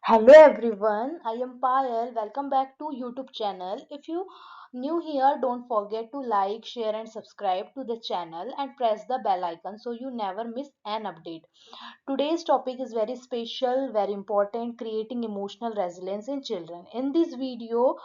Hello everyone, I am Payal. Welcome back to YouTube channel. If you new here, don't forget to like, share and subscribe to the channel and press the bell icon so you never miss an update. Today's topic is very special, very important, creating emotional resilience in children. In this video,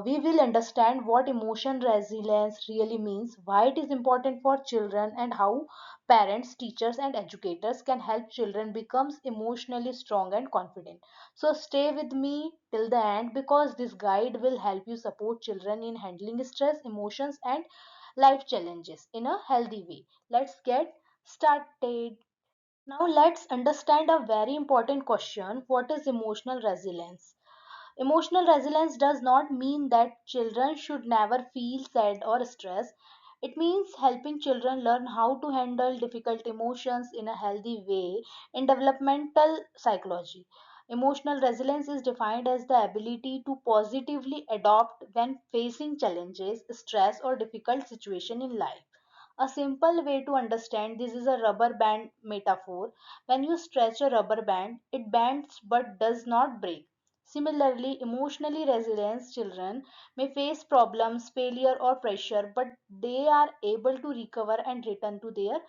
we will understand what emotion resilience really means, why it is important for children, and how parents, teachers, and educators can help children become emotionally strong and confident. So, stay with me till the end because this guide will help you support children in handling stress, emotions, and life challenges in a healthy way. Let's get started. Now, let's understand a very important question: what is emotional resilience? Emotional resilience does not mean that children should never feel sad or stressed. It means helping children learn how to handle difficult emotions in a healthy way in developmental psychology. Emotional resilience is defined as the ability to positively adapt when facing challenges, stress, or difficult situations in life. A simple way to understand this is a rubber band metaphor. When you stretch a rubber band, it bends but does not break. Similarly, emotionally resilient children may face problems, failure, or pressure, but they are able to recover and return to their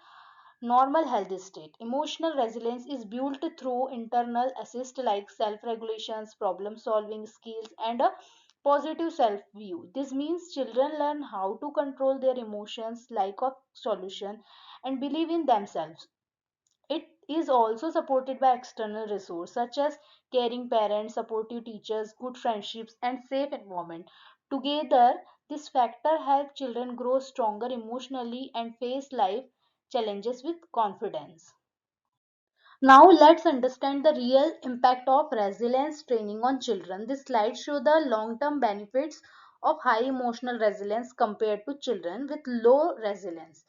normal healthy state. Emotional resilience is built through internal assist like self-regulations, problem-solving skills, and a positive self-view. This means children learn how to control their emotions, like a solution, and believe in themselves. It is also supported by external resources such as caring parents, supportive teachers, good friendships, and safe environment. Together, this factor help children grow stronger emotionally and face life challenges with confidence. Now let's understand the real impact of resilience training on children. This slide shows the long-term benefits of high emotional resilience compared to children with low resilience.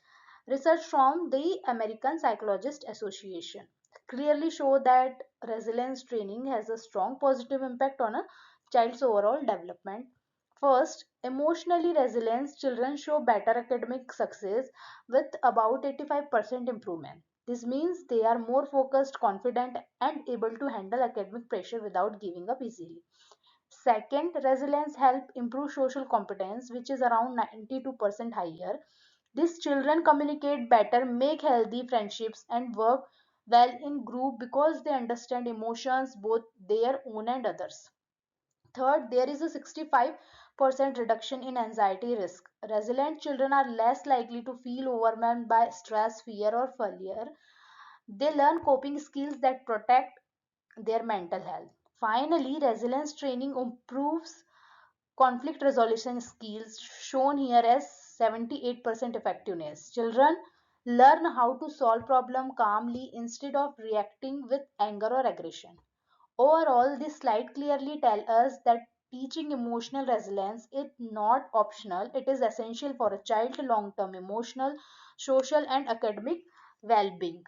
Research from the American Psychologist Association clearly show that resilience training has a strong positive impact on a child's overall development. First, emotionally resilient children show better academic success with about 85% improvement. This means they are more focused, confident, and able to handle academic pressure without giving up easily. Second, resilience help improve social competence, which is around 92% higher. These children communicate better, make healthy friendships, and work well in group because they understand emotions, both their own and others. Third, there is a 65% reduction in anxiety risk. Resilient children are less likely to feel overwhelmed by stress, fear, or failure. They learn coping skills that protect their mental health. Finally, resilience training improves conflict resolution skills, shown here as 78% effectiveness. Children learn how to solve problems calmly instead of reacting with anger or aggression. Overall, this slide clearly tells us that teaching emotional resilience is not optional, it is essential for a child's long term emotional, social, and academic well being.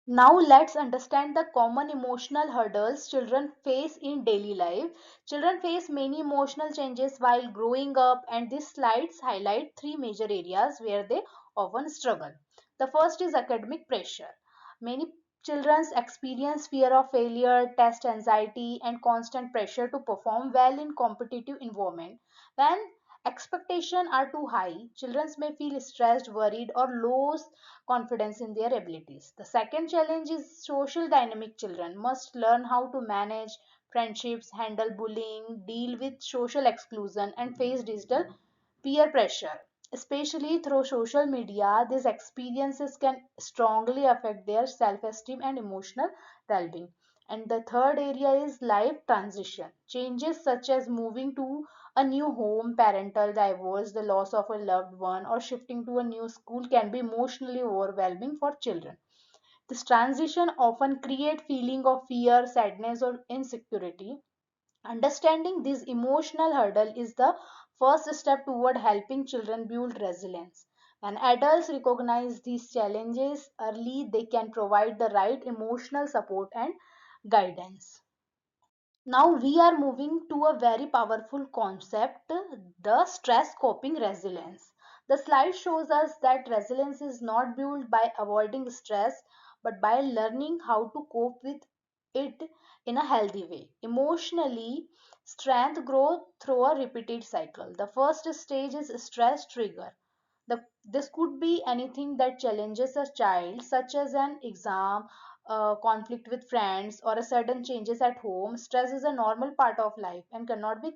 Now let's understand the common emotional hurdles children face in daily life. Children face many emotional changes while growing up, and these slides highlight three major areas where they often struggle. The first is academic pressure. Many children experience fear of failure, test anxiety, and constant pressure to perform well in competitive environment. When expectations are too high, children may feel stressed, worried, or lose confidence in their abilities. The second challenge is social dynamic. Children must learn how to manage friendships, handle bullying, deal with social exclusion, and face digital peer pressure. Especially through social media, these experiences can strongly affect their self esteem and emotional well being. And the third area is life transition. Changes such as moving to a new home, parental divorce, the loss of a loved one, or shifting to a new school can be emotionally overwhelming for children. This transition often create feeling of fear, sadness, or insecurity. Understanding this emotional hurdle is the first step toward helping children build resilience. When adults recognize these challenges early, they can provide the right emotional support and guidance. Now we are moving to a very powerful concept, the stress coping resilience. The slide shows us that resilience is not built by avoiding stress but by learning how to cope with it in a healthy way. Emotionally, strength grows through a repeated cycle. The first stage is stress trigger. This could be anything that challenges a child, such as an exam, conflict with friends, or a sudden changes at home. Stress is a normal part of life and cannot be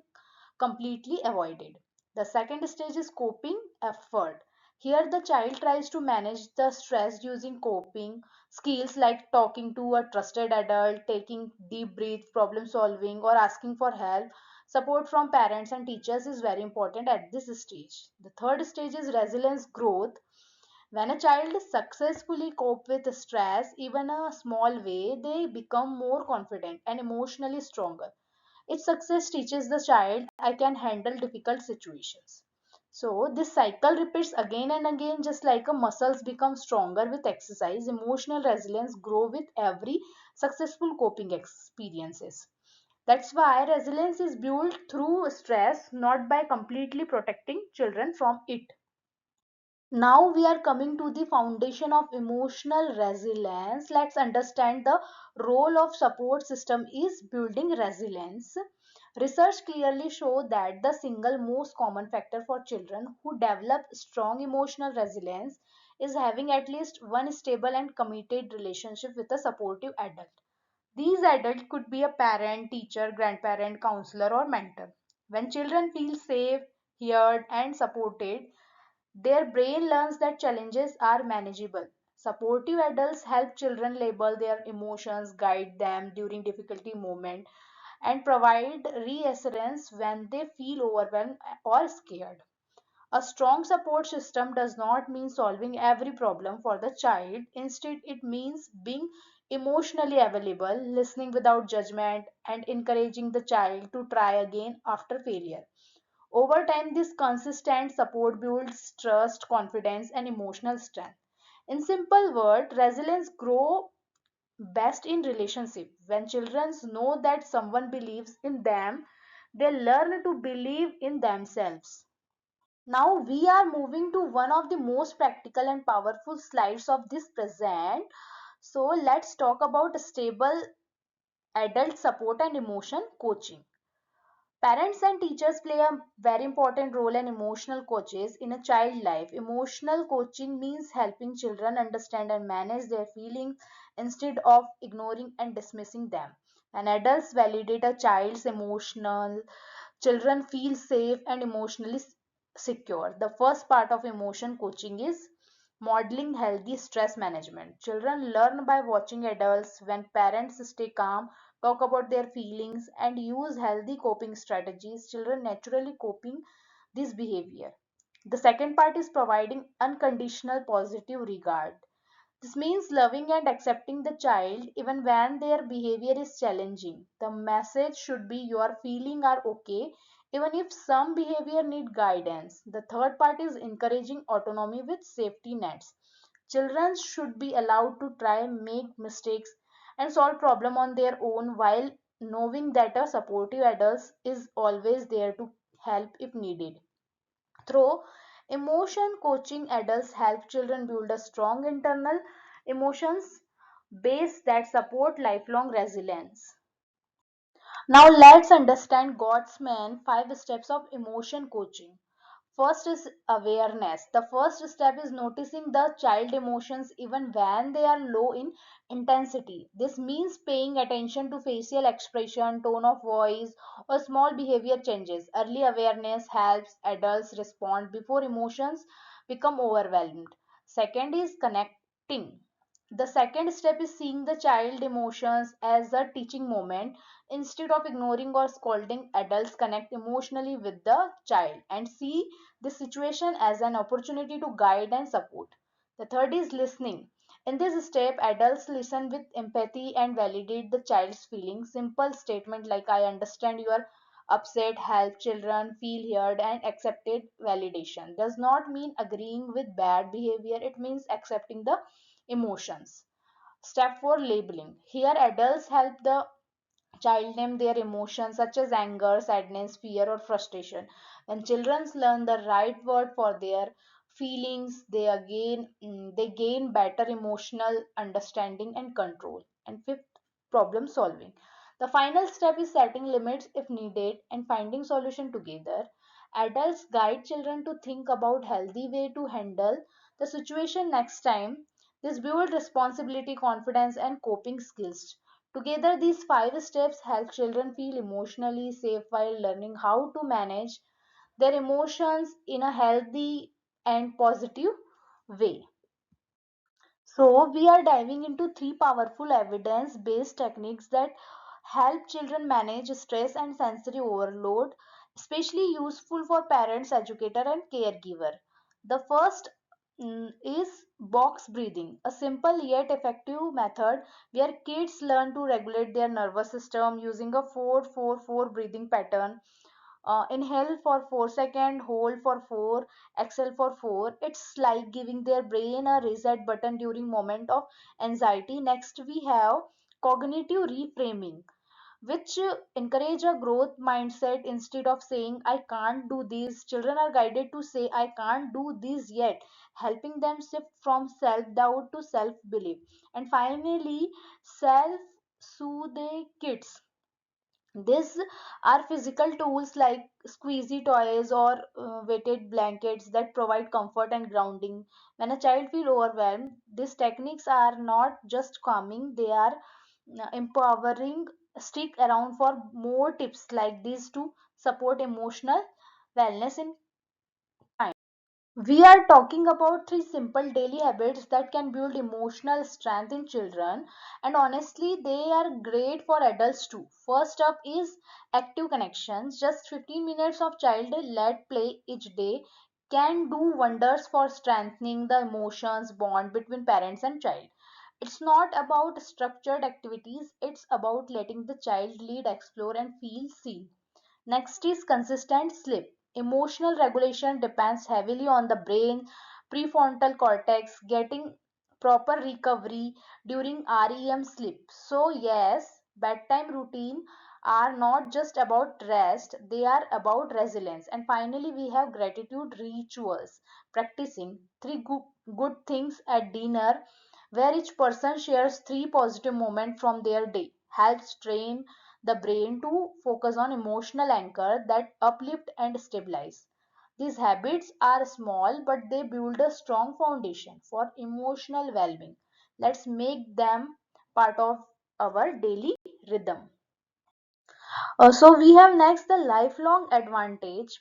completely avoided. The second stage is coping effort. Here, the child tries to manage the stress using coping skills like talking to a trusted adult, taking deep breath, problem solving, or asking for help. Support from parents and teachers is very important at this stage. The third stage is resilience growth. When a child successfully cope with stress, even a small way, they become more confident and emotionally stronger. Its success teaches the child I can handle difficult situations. So this cycle repeats again and again, just like a muscles become stronger with exercise. Emotional resilience grow with every successful coping experiences. That's why resilience is built through stress, not by completely protecting children from it. Now we are coming to the foundation of emotional resilience. Let's understand the role of support system is building resilience. Research clearly show that the single most common factor for children who develop strong emotional resilience is having at least one stable and committed relationship with a supportive adult. These adults could be a parent, teacher, grandparent, counselor, or mentor. When children feel safe, heard, and supported, their brain learns that challenges are manageable. Supportive adults help children label their emotions, guide them during difficulty moments, and provide reassurance when they feel overwhelmed or scared. A strong support system does not mean solving every problem for the child. Instead, it means being emotionally available, listening without judgment, and encouraging the child to try again after failure. Over time, this consistent support builds trust, confidence, and emotional strength. In simple words, resilience grows best in relationship. When children know that someone believes in them, they learn to believe in themselves. Now we are moving to one of the most practical and powerful slides of this present. So let's talk about stable adult support and emotion coaching. Parents and teachers play a very important role in emotional coaches in a child life. Emotional coaching means helping children understand and manage their feelings instead of ignoring and dismissing them. And adults validate a child's emotional, children feel safe and emotionally secure. The first part of emotion coaching is modeling healthy stress management. Children learn by watching adults. When parents stay calm, talk about their feelings, and use healthy coping strategies, children naturally coping this behavior. The second part is providing unconditional positive regard. This means loving and accepting the child even when their behavior is challenging. The message should be your feelings are okay even if some behavior need guidance. The third part is encouraging autonomy with safety nets. Children should be allowed to try, make mistakes, and solve problem on their own while knowing that a supportive adult is always there to help if needed. Through emotion coaching, adults help children build a strong internal emotions base that support lifelong resilience. Now let's understand God's man 5 steps of emotion coaching. First is awareness. The first step is noticing the child emotions even when they are low in intensity. This means paying attention to facial expression, tone of voice, or small behavior changes. Early awareness helps adults respond before emotions become overwhelmed. Second is connecting. The second step is seeing the child emotions as a teaching moment. Instead of ignoring or scolding, adults connect emotionally with the child and see this situation as an opportunity to guide and support. The third is listening. In this step, adults listen with empathy and validate the child's feelings. Simple statement like I understand you are upset help children feel heard and accepted. Validation does not mean agreeing with bad behavior, it means accepting the emotions. Step 4, labeling. Here adults help the child name their emotions such as anger, sadness, fear, or frustration. When children learn the right word for their feelings, they gain better emotional understanding and control. And fifth, problem solving. The final step is setting limits if needed and finding solution together. Adults guide children to think about healthy way to handle the situation next time. This builds responsibility, confidence, and coping skills. Together, these five steps help children feel emotionally safe while learning how to manage their emotions in a healthy and positive way. So, we are diving into three powerful evidence based techniques that help children manage stress and sensory overload, especially useful for parents, educator, and caregiver. The first is box breathing, a simple yet effective method where kids learn to regulate their nervous system using a 4-4-4 breathing pattern. Inhale for 4 seconds, hold for 4, exhale for 4. It's like giving their brain a reset button during moment of anxiety. Next we have cognitive reframing, which encourage a growth mindset. Instead of saying I can't do this, children are guided to say I can't do this yet, helping them shift from self doubt to self belief. And finally, self soothe kids. These are physical tools like squeezy toys or weighted blankets that provide comfort and grounding. When a child feels overwhelmed, these techniques are not just calming, they are empowering. Stick around for more tips like these to support emotional wellness in time. We are talking about three simple daily habits that can build emotional strength in children, and honestly, they are great for adults too. First up is active connections. Just 15 minutes of child led play each day can do wonders for strengthening the emotions bond between parents and child. It's not about structured activities, it's about letting the child lead, explore, and feel seen. Next is consistent sleep. Emotional regulation depends heavily on the brain, prefrontal cortex getting proper recovery during REM sleep. So, yes, bedtime routine are not just about rest, they are about resilience. And finally, we have gratitude rituals, practicing three good things at dinner, where each person shares three positive moments from their day, helps train the brain to focus on emotional anchor that uplift and stabilize. These habits are small, but they build a strong foundation for emotional well-being. Let's make them part of our daily rhythm. So we have next the lifelong advantage.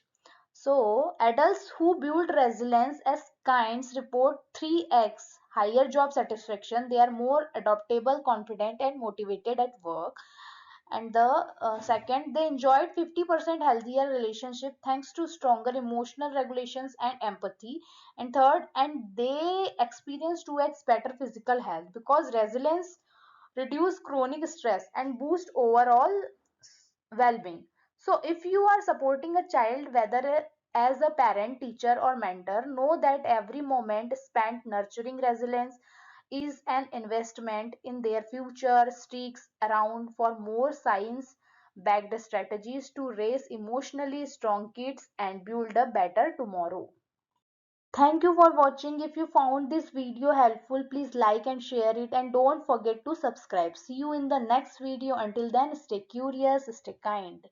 So adults who build resilience as kinds report 3x higher job satisfaction. They are more adaptable, confident, and motivated at work. And the second, they enjoyed 50% healthier relationship thanks to stronger emotional regulations and empathy. And third, and they experience 2x better physical health because resilience reduce chronic stress and boost overall well-being. So if you are supporting a child, whether as a parent, teacher, or mentor, know that every moment spent nurturing resilience is an investment in their future. Sticks around for more science backed strategies to raise emotionally strong kids and build a better tomorrow. Thank you for watching. If you found this video helpful, please like and share it, and don't forget to subscribe. See you in the next video. Until then, stay curious, stay kind.